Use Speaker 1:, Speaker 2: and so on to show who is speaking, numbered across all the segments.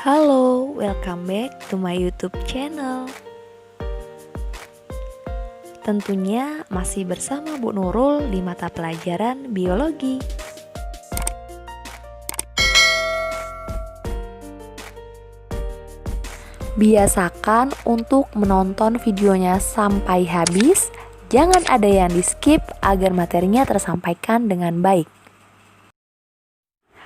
Speaker 1: Halo, welcome back to my YouTube channel. Tentunya masih bersama Bu Nurul di mata pelajaran biologi. Biasakan untuk menonton videonya sampai habis. Jangan ada yang di-skip agar materinya tersampaikan dengan baik.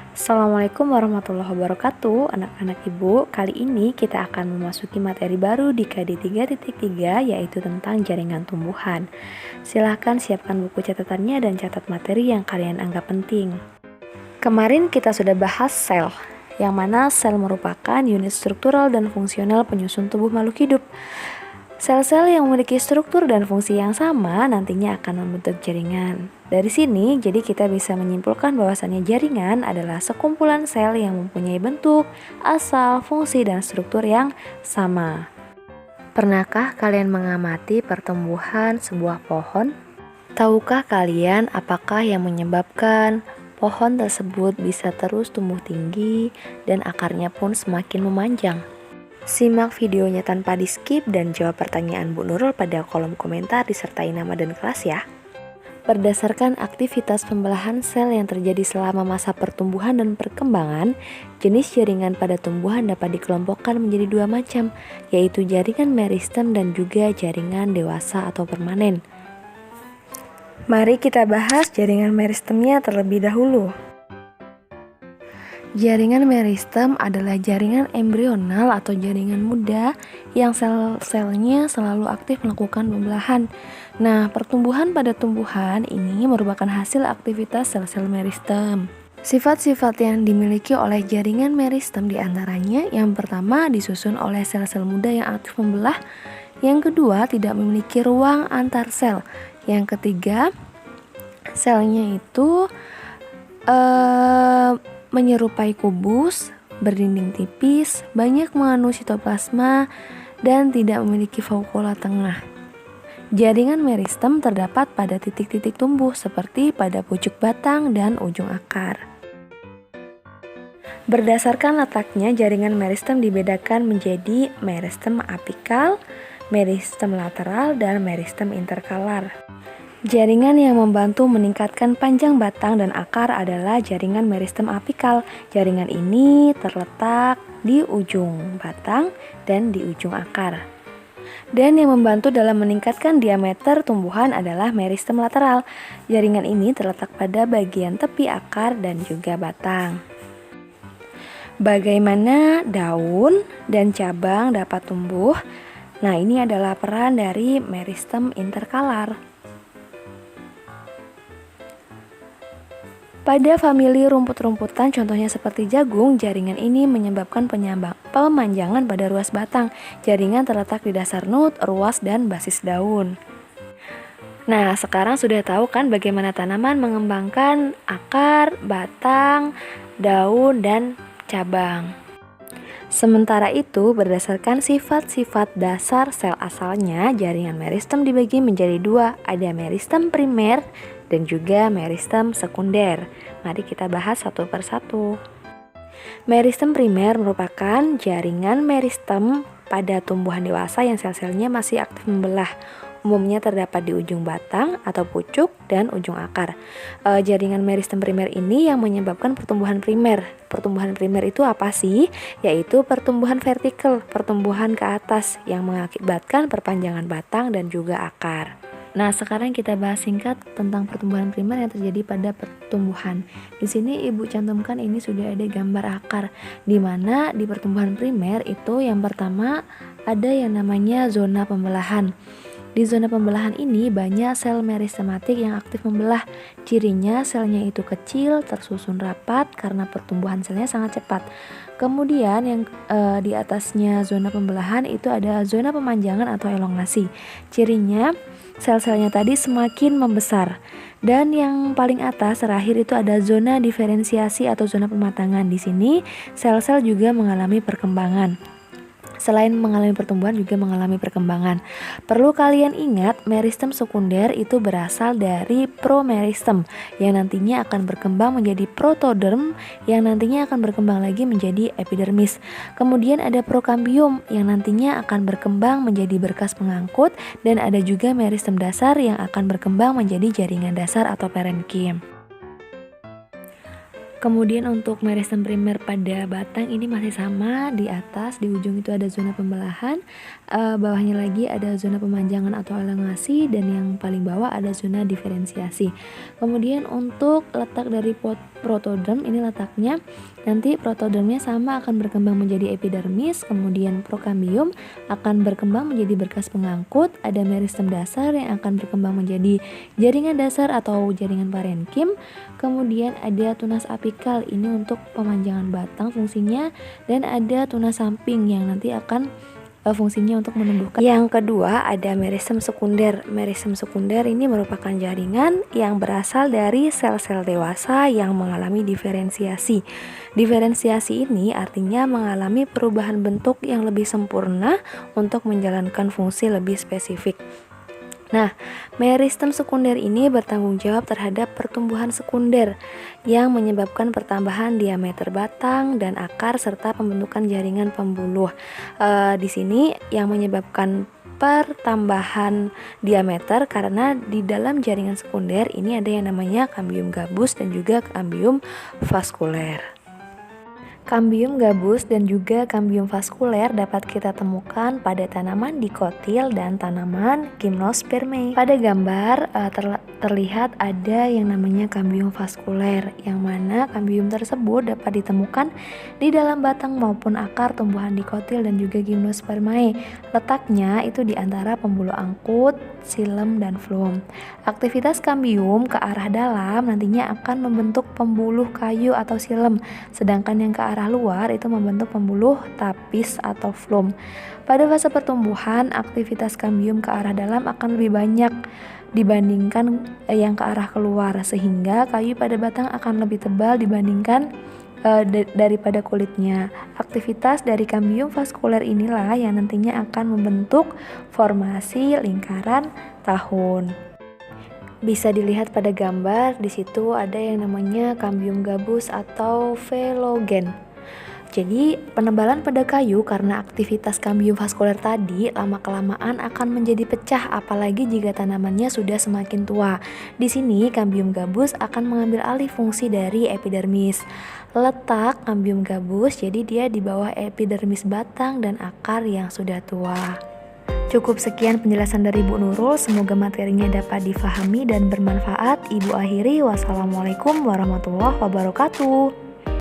Speaker 1: Assalamualaikum warahmatullahi wabarakatuh, anak-anak ibu. Kali ini kita akan memasuki materi baru di KD 3.3, yaitu tentang jaringan tumbuhan. Silahkan siapkan buku catatannya dan catat materi yang kalian anggap penting. Kemarin kita sudah bahas sel, yang mana sel merupakan unit struktural dan fungsional penyusun tubuh makhluk hidup. Sel-sel yang memiliki struktur dan fungsi yang sama nantinya akan membentuk jaringan. Dari sini, jadi kita bisa menyimpulkan bahwasannya jaringan adalah sekumpulan sel yang mempunyai bentuk, asal, fungsi, dan struktur yang sama. Pernahkah kalian mengamati pertumbuhan sebuah pohon? Tahukah kalian apakah yang menyebabkan pohon tersebut bisa terus tumbuh tinggi dan akarnya pun semakin memanjang? Simak videonya tanpa di-skip dan jawab pertanyaan Bu Nurul pada kolom komentar disertai nama dan kelas ya. Berdasarkan aktivitas pembelahan sel yang terjadi selama masa pertumbuhan dan perkembangan, jenis jaringan pada tumbuhan dapat dikelompokkan menjadi dua macam, yaitu jaringan meristem dan juga jaringan dewasa atau permanen. Mari kita bahas jaringan meristemnya terlebih dahulu. Jaringan meristem adalah jaringan embrional atau jaringan muda yang sel-selnya selalu aktif melakukan pembelahan. Nah, pertumbuhan pada tumbuhan ini merupakan hasil aktivitas sel-sel meristem. Sifat-sifat yang dimiliki oleh jaringan meristem diantaranya yang pertama disusun oleh sel-sel muda yang aktif membelah, yang kedua tidak memiliki ruang antar sel, yang ketiga selnya itu menyerupai kubus, berdinding tipis, banyak mengandung sitoplasma, dan tidak memiliki vakuola tengah. Jaringan meristem terdapat pada titik-titik tumbuh seperti pada pucuk batang dan ujung akar. Berdasarkan letaknya, jaringan meristem dibedakan menjadi meristem apikal, meristem lateral, dan meristem interkalar. Jaringan yang membantu meningkatkan panjang batang dan akar adalah jaringan meristem apikal. Jaringan ini terletak di ujung batang dan di ujung akar. Dan yang membantu dalam meningkatkan diameter tumbuhan adalah meristem lateral. Jaringan ini terletak pada bagian tepi akar dan juga batang. Bagaimana daun dan cabang dapat tumbuh? Nah, ini adalah peran dari meristem interkalar. Pada famili rumput-rumputan contohnya seperti jagung, jaringan ini menyebabkan pemanjangan pada ruas batang. Jaringan terletak di dasar nut, ruas, dan basis daun. Nah, sekarang sudah tahu kan bagaimana tanaman mengembangkan akar, batang, daun, dan cabang. Sementara itu, berdasarkan sifat-sifat dasar sel asalnya, jaringan meristem dibagi menjadi dua, ada meristem primer dan juga meristem sekunder. Mari kita bahas satu persatu. Meristem primer merupakan jaringan meristem pada tumbuhan dewasa yang sel-selnya masih aktif membelah. Umumnya terdapat di ujung batang atau pucuk dan ujung akar. Jaringan meristem primer ini yang menyebabkan pertumbuhan primer. Pertumbuhan primer itu apa sih? Yaitu pertumbuhan vertikal, pertumbuhan ke atas yang mengakibatkan perpanjangan batang dan juga akar. Nah, sekarang kita bahas singkat tentang pertumbuhan primer yang terjadi pada pertumbuhan. Di sini Ibu cantumkan ini sudah ada gambar akar, di mana di pertumbuhan primer itu yang pertama ada yang namanya zona pembelahan. Di zona pembelahan ini banyak sel meristematik yang aktif membelah. Cirinya selnya itu kecil, tersusun rapat karena pertumbuhan selnya sangat cepat. Kemudian yang di atasnya zona pembelahan itu ada zona pemanjangan atau elongasi. Cirinya sel-selnya tadi semakin membesar. Dan yang paling atas terakhir itu ada zona diferensiasi atau zona pematangan. Di sini sel-sel juga mengalami perkembangan. Selain mengalami pertumbuhan juga mengalami perkembangan. Perlu kalian ingat, meristem sekunder itu berasal dari promeristem yang nantinya akan berkembang menjadi protoderm yang nantinya akan berkembang lagi menjadi epidermis. Kemudian ada prokambium yang nantinya akan berkembang menjadi berkas pengangkut, dan ada juga meristem dasar yang akan berkembang menjadi jaringan dasar atau parenkim. Kemudian untuk meristem primer pada batang ini masih sama, di atas di ujung itu ada zona pembelahan, bawahnya lagi ada zona pemanjangan atau elongasi, dan yang paling bawah ada zona diferensiasi. Kemudian untuk letak dari protoderm ini letaknya nanti protodermnya sama akan berkembang menjadi epidermis, kemudian prokambium akan berkembang menjadi berkas pengangkut, ada meristem dasar yang akan berkembang menjadi jaringan dasar atau jaringan parenkim, kemudian ada tunas apikal ini untuk pemanjangan batang fungsinya, dan ada tunas samping yang nanti akan fungsinya untuk menumbuhkan. Yang kedua ada meristem sekunder. Meristem sekunder ini merupakan jaringan yang berasal dari sel-sel dewasa yang mengalami diferensiasi. Diferensiasi ini artinya mengalami perubahan bentuk yang lebih sempurna untuk menjalankan fungsi lebih spesifik. Nah, meristem sekunder ini bertanggung jawab terhadap pertumbuhan sekunder yang menyebabkan pertambahan diameter batang dan akar serta pembentukan jaringan pembuluh. Di sini yang menyebabkan pertambahan diameter karena di dalam jaringan sekunder ini ada yang namanya kambium gabus dan juga kambium vaskuler. Kambium gabus dan juga kambium vaskuler dapat kita temukan pada tanaman dikotil dan tanaman gimnospermae. Pada gambar terlihat ada yang namanya kambium vaskuler, yang mana kambium tersebut dapat ditemukan di dalam batang maupun akar tumbuhan dikotil dan juga gimnospermae. Letaknya itu di antara pembuluh angkut, xilem, dan floem. Aktivitas kambium ke arah dalam nantinya akan membentuk pembuluh kayu atau xilem, sedangkan yang ke arah luar itu membentuk pembuluh tapis atau floem. Pada fase pertumbuhan, aktivitas kambium ke arah dalam akan lebih banyak dibandingkan yang ke arah keluar, sehingga kayu pada batang akan lebih tebal dibandingkan daripada kulitnya. Aktivitas dari kambium vaskuler inilah yang nantinya akan membentuk formasi lingkaran tahun. Bisa dilihat pada gambar, di situ ada yang namanya kambium gabus atau velogen. Jadi penebalan pada kayu karena aktivitas kambium vaskuler tadi lama-kelamaan akan menjadi pecah, apalagi jika tanamannya sudah semakin tua. Di sini kambium gabus akan mengambil alih fungsi dari epidermis. Letak kambium gabus jadi dia di bawah epidermis batang dan akar yang sudah tua. Cukup sekian penjelasan dari Bu Nurul, semoga materinya dapat difahami dan bermanfaat. Ibu akhiri, wassalamualaikum warahmatullahi wabarakatuh.